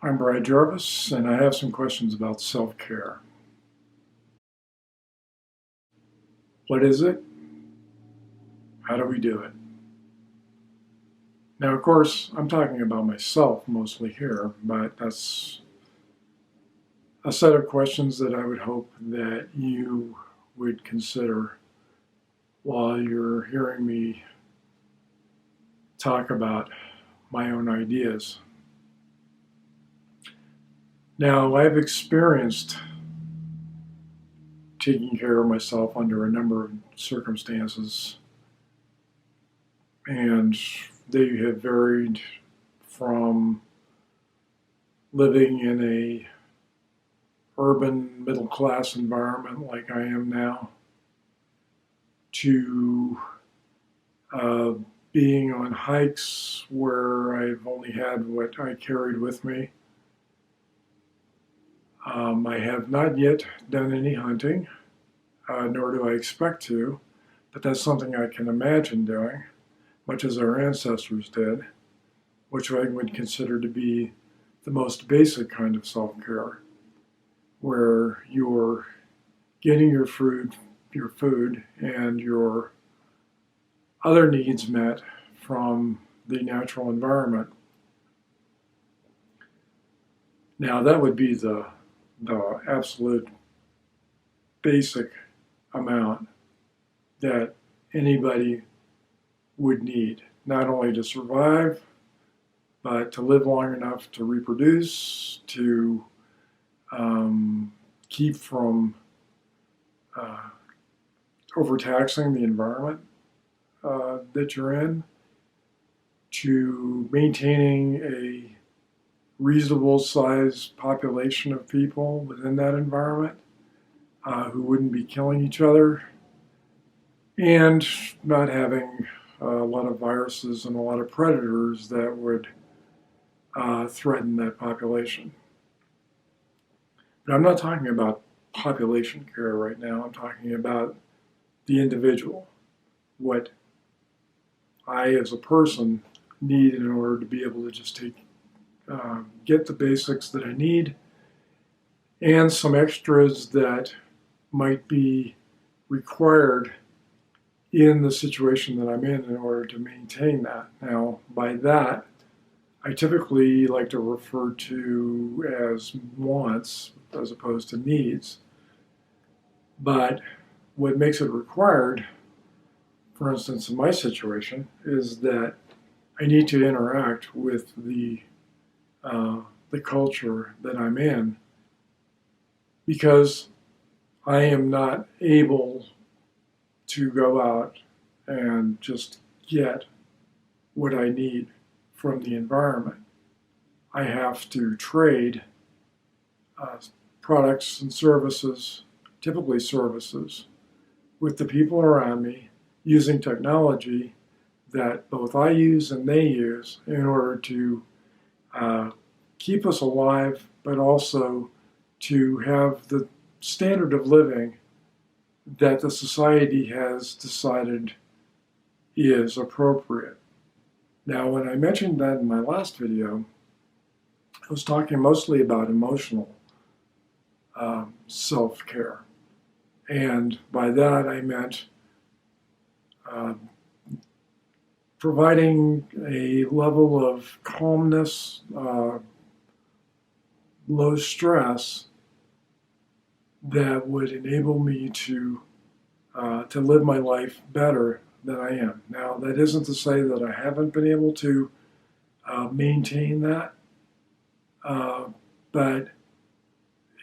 I'm Jarvis, and I have some questions about self-care. What is it? How do we do it? Now, of course, I'm talking about myself mostly here, but that's a set of questions that I would hope that you would consider while you're hearing me talk about my own ideas. Now, I've experienced taking care of myself under a number of circumstances, and they have varied from living in a urban middle class environment like I am now to uh, being on hikes where I've only had what I carried with me. I have not yet done any hunting, nor do I expect to, but that's something I can imagine doing, much as our ancestors did, which I would consider to be the most basic kind of self-care, where you're getting your food and your other needs met from the natural environment. Now that would be the absolute basic amount that anybody would need, not only to survive, but to live long enough to reproduce, to keep from uh, overtaxing the environment that you're in, to maintaining a reasonable sized population of people within that environment who wouldn't be killing each other, and not having a lot of viruses and a lot of predators that would threaten that population. But I'm not talking about population care right now. I'm talking about the individual, what I as a person need in order to be able to just get the basics that I need and some extras that might be required in the situation that I'm in order to maintain that. Now, by that, I typically like to refer to as wants as opposed to needs. But what makes it required, for instance, in my situation, is that I need to interact with the culture that I'm in because I am not able to go out and just get what I need from the environment. I have to trade uh, products and services, typically services, with the people around me using technology that both I use and they use in order to keep us alive, but also to have the standard of living that the society has decided is appropriate. Now, when I mentioned that in my last video, I was talking mostly about emotional self-care. And by that I meant uh, providing a level of calmness, low stress that would enable me to live my life better than I am. Now, that isn't to say that I haven't been able to maintain that, but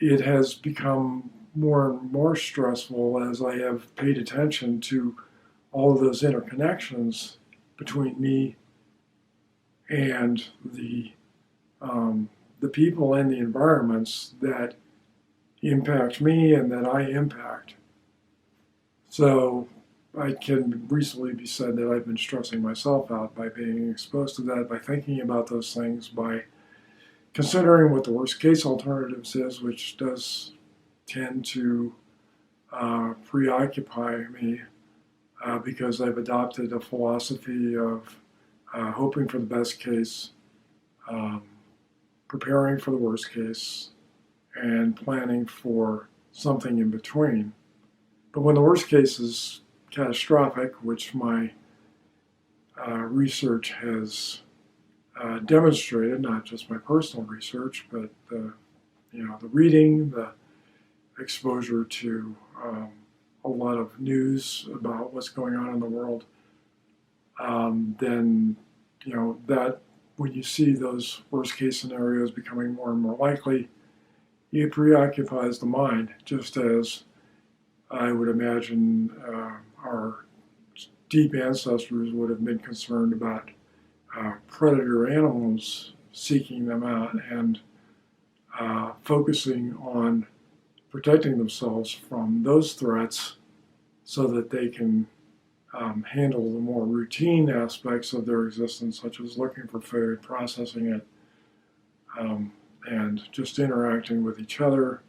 it has become more and more stressful as I have paid attention to all of those interconnections between me and the people and the environments that impact me and that I impact. So I can reasonably be said that I've been stressing myself out by being exposed to that, by thinking about those things, by considering what the worst case alternatives is, which does tend to preoccupy me because I've adopted a philosophy of hoping for the best case, um, preparing for the worst case and planning for something in between. But when the worst case is catastrophic, which my research has demonstrated, not just my personal research, but the reading, the exposure to a lot of news about what's going on in the world, then that when you see those worst case scenarios becoming more and more likely, it preoccupies the mind, just as I would imagine our deep ancestors would have been concerned about predator animals seeking them out and focusing on protecting themselves from those threats so that they can handle the more routine aspects of their existence, such as looking for food, processing it, and just interacting with each other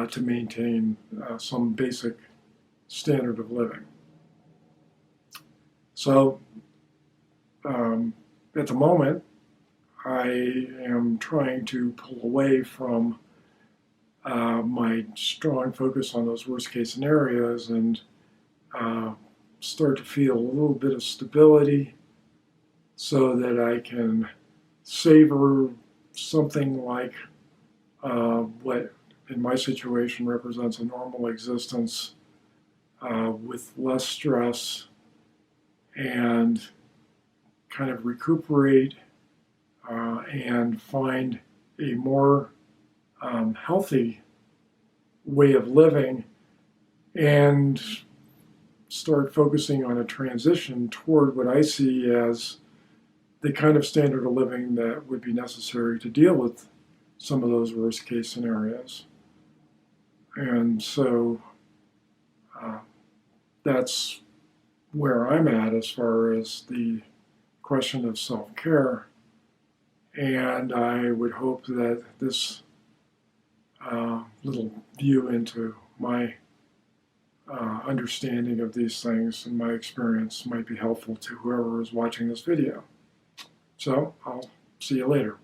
to maintain some basic standard of living. So at the moment, I am trying to pull away from my strong focus on those worst case scenarios and start to feel a little bit of stability so that I can savor something like what in my situation represents a normal existence with less stress and kind of recuperate and find a more healthy way of living and start focusing on a transition toward what I see as the kind of standard of living that would be necessary to deal with some of those worst case scenarios. And so that's where I'm at as far as the question of self-care. And I would hope that this little view into my understanding of these things and my experience might be helpful to whoever is watching this video. So I'll see you later.